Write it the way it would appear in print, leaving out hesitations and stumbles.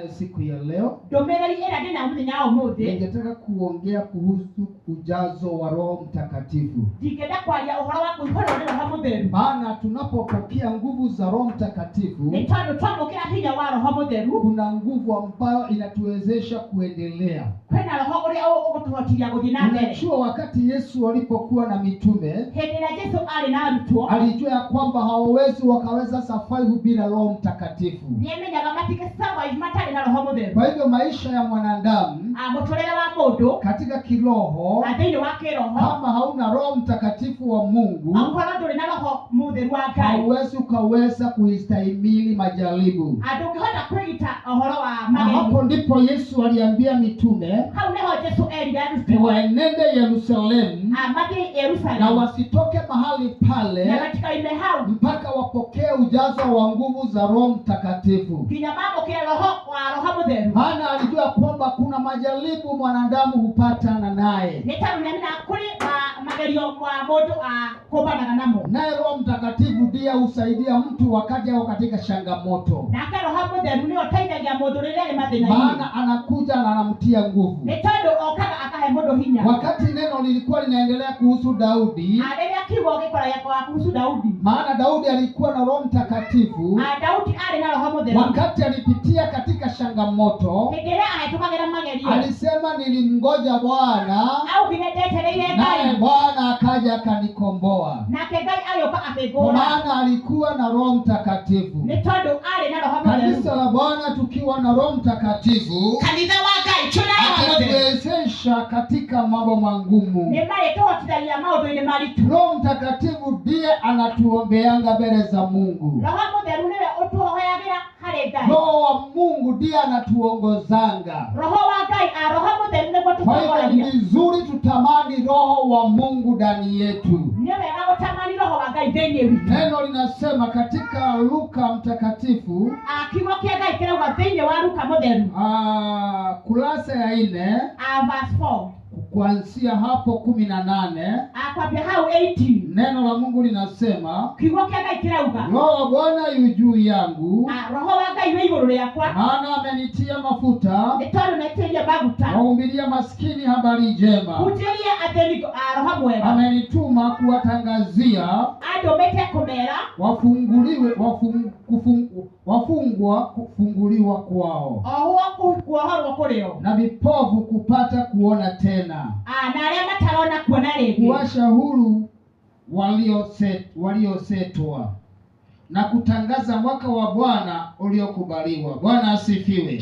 Siku ya leo ningetaka kuongea kuhusu ujazo wa Roho Mtakatifu. Maana tunapopokea nguvu za Roho Mtakatifu, kuna nguvu ambayo inatuwezesha kuendelea. Unajua wakati Yesu alipokuwa na mitume, alijua kwamba hawawezi wakaweza safari bila Roho Mtakatifu. Kwa hivyo maisha ya mwanadamu katika kiroho, kama hauna Roho Mtakatifu wa Mungu, hauwezi ukaweza kuistahimili majaribu. Na hapo ndipo Yesu aliambia mitume waenende Yerusalemu na wasitoke mahali pale mpaka wapokee ujazo wa nguvu za Roho Mtakatifu. Maana alijua kwamba kuna majaribu mwanadamu hupatana naye, naye Roho Mtakatifu ndiye husaidia mtu wakati au katika changamoto. Maana anakuja na anamtia nguvu. Wakati neno lilikuwa linaendelea kuhusu Daudi, maana Daudi alikuwa na Roho Mtakatifu, wakati alipitia katika changamoto, alisema nilimngoja Bwana, naye Bwana akaja akanikomboa. Maana alikuwa na Roho Mtakatifu. Kanisa la Bwana tukiwa na Roho Mtakatifu atatuwezesha katika mambo magumu. Roho Mtakatifu ndiye anatuombeanga mbele za Mungu. Roho wa Mungu ndiye anatuongozanga. Kwa hivyo ni vizuri tutamani Roho wa Mungu ndani yetu. Neno linasema katika Luka mtakatifu kurasa ya 4 kuanzia hapo 18, neno la Mungu linasema Roho wa Bwana yu juu yangu, maana amenitia mafuta kuwahubiria maskini habari njema. Amenituma kuwatangazia wafungwa kufunguliwa kwao, na vipofu kupata kuona tena, kuwasha huru waliosetwa, na kutangaza mwaka wa Bwana uliokubaliwa. Bwana asifiwe.